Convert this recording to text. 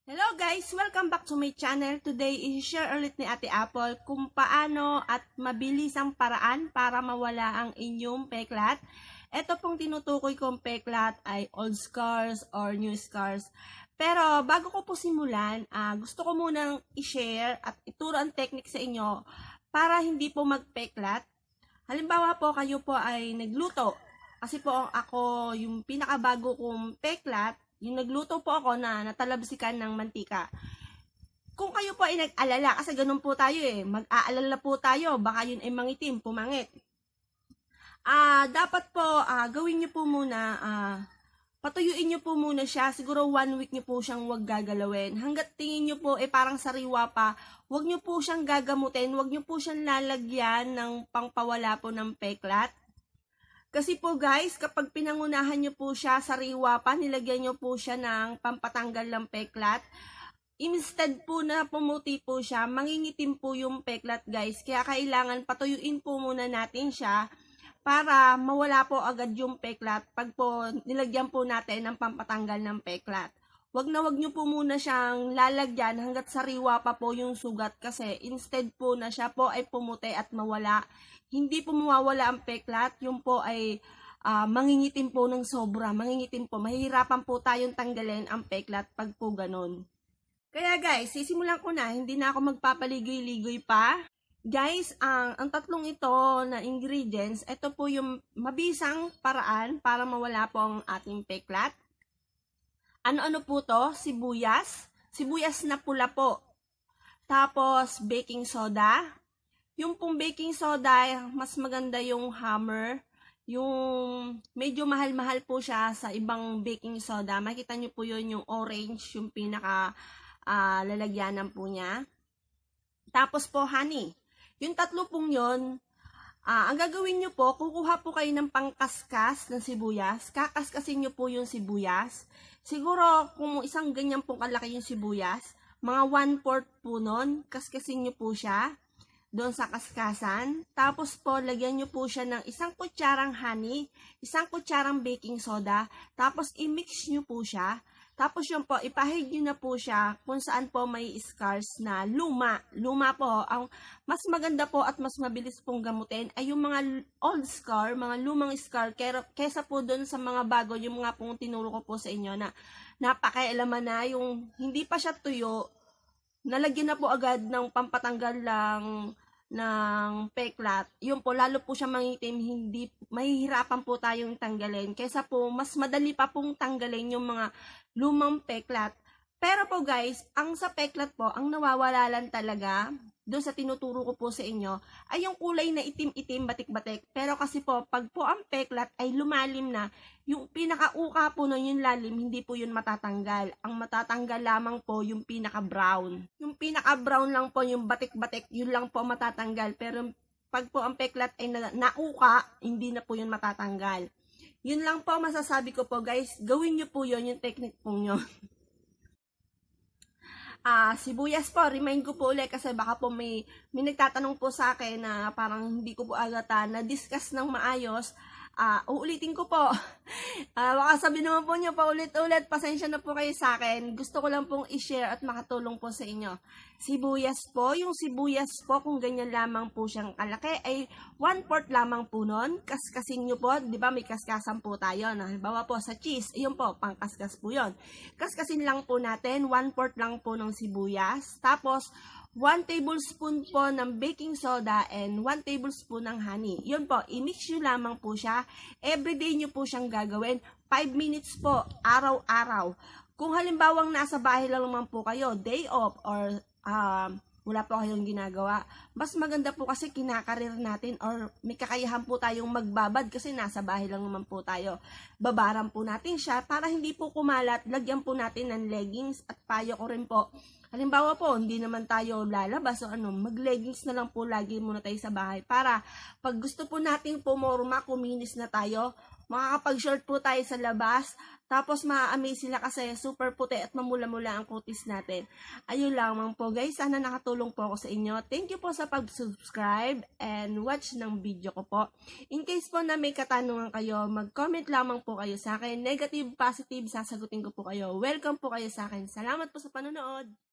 Hello guys! Welcome back to my channel. Today, i-share ulit ni Ate Apple kung paano at mabilis ang paraan para mawala ang inyong peklat. Ito pong tinutukoy kong peklat ay old scars or new scars. Pero bago ko po simulan, gusto ko munang i-share at ituro ang technique sa inyo para hindi po magpeklat. Halimbawa po, kayo po ay nagluto. Kasi po ako, yung pinakabago kong peklat, yung nagluto po ako na natalabsikan ng mantika. Kung kayo po ay nag-alala, kasi ganun po tayo mag-aalala po tayo, baka yun ay mangitim, pumangit. Dapat po, gawin nyo po muna, patuyuin nyo po muna siya, siguro 1 week nyo po siyang wag gagalawin. Hanggat tingin nyo po parang sariwa pa, wag nyo po siyang gagamutin, wag nyo po siyang lalagyan ng pangpawala po ng peklat. Kasi po guys, kapag pinangunahan nyo po siya, sariwa pa, nilagyan nyo po siya ng pampatanggal ng peklat, instead po na pumuti po siya, mangingitim po yung peklat guys. Kaya kailangan patuyuin po muna natin siya para mawala po agad yung peklat pag po nilagyan po natin ng pampatanggal ng peklat. Wag nyo po muna siyang lalagyan hanggat sariwa pa po yung sugat kasi instead po na siya po ay pumuti at mawala. Hindi po mawawala ang peklat, yung po ay mangingitim po ng sobra, mangingitim po. Mahihirapan po tayong tanggalin ang peklat pag po ganun. Kaya guys, sisimulan ko na, hindi na ako magpapaligoy-ligoy pa. Guys, ang tatlong ito na ingredients, ito po yung mabisang paraan para mawala po ang ating peklat. Ano-ano po to? Sibuyas. Sibuyas na pula po. Tapos, baking soda. Yung pong baking soda, mas maganda yung Hammer. Yung medyo mahal-mahal po siya sa ibang baking soda. Makita nyo po yun, yung orange, yung pinaka lalagyanan po niya. Tapos po, honey. Yung tatlo pong yun, ang gagawin nyo po, kukuha po kayo ng pangkaskas ng sibuyas. Kakaskasin nyo po yung sibuyas. Siguro, kung isang ganyan pong kalaki yung sibuyas, mga 1/4 po nun, kaskasin nyo po siya doon sa kaskasan. Tapos po, lagyan nyo po siya ng isang kutsarang honey, isang kutsarang baking soda, tapos i-mix nyo po siya. Tapos yun po, ipahid nyo na po siya kung saan po may scars na luma. Luma po, ang mas maganda po at mas mabilis pong gamutin ay yung mga old scar, mga lumang scar, kesa po doon sa mga bago, yung mga pong tinuro ko po sa inyo na napakialaman na, yung hindi pa siya tuyo, nalagyan na po agad ng pampatanggal lang ng peklat, yun po, lalo po siya mangitim, hindi, mahihirapan po tayong tanggalin. Kaysa po, mas madali pa pong tanggalin yung mga lumang peklat. Pero po guys, ang sa peklat po, ang nawawala lang talaga, doon sa tinuturo ko po sa inyo, ay yung kulay na itim-itim, batik-batik. Pero kasi po, pag po ang peklat ay lumalim na, yung pinaka-uka po nun, yung lalim, hindi po yun matatanggal. Ang matatanggal lamang po yung pinaka-brown. Yung pinaka-brown lang po, yung batik-batik, yun lang po matatanggal. Pero pag po ang peklat ay nauka, hindi na po yun matatanggal. Yun lang po masasabi ko po guys, gawin nyo po yun, yung technique po nyo. Sibuyas po, remind ko po ulit kasi baka po may nagtatanong po sa akin na parang hindi ko po agad na-discuss ng maayos. Uulitin ko po. Baka sabi naman po nyo paulit-ulit, pasensya na po kayo sa akin. Gusto ko lang pong i-share at makatulong po sa inyo. Sibuyas po, yung sibuyas po, kung ganyan lamang po siyang kalaki, ay 1/4 lamang po nun. Kaskasin nyo po, di ba may kaskasan po tayo. Halimbawa po sa cheese, ayun po, pangkaskas po yun. Kaskasin lang po natin, 1/4 lang po ng sibuyas. Tapos, 1 tablespoon po ng baking soda and 1 tablespoon ng honey. Yun po, i-mix nyo lamang po siya. Everyday nyo po siyang gagawin. 5 minutes po, araw-araw. Kung halimbawang nasa bahay lang naman po kayo, day off, or wala po kayong ginagawa, mas maganda po kasi kinakarir natin or may kakayahan po tayong magbabad kasi nasa bahay lang naman po tayo. Babaran po natin siya para hindi po kumalat. Lagyan po natin ng leggings at payo ko rin po. Halimbawa po, hindi naman tayo lalabas o mag-leggings na lang po lagi muna tayo sa bahay para pag gusto po nating pumorma, kuminis na tayo, makakapag-short po tayo sa labas. Tapos ma-amaze sila kasi super puti at mamula-mula ang kutis natin. Ayun lamang po guys, sana nakatulong po ako sa inyo. Thank you po sa pag-subscribe and watch ng video ko po. In case po na may katanungan kayo, mag-comment lamang po kayo sa akin. Negative, positive, sasagutin ko po kayo. Welcome po kayo sa akin. Salamat po sa panonood.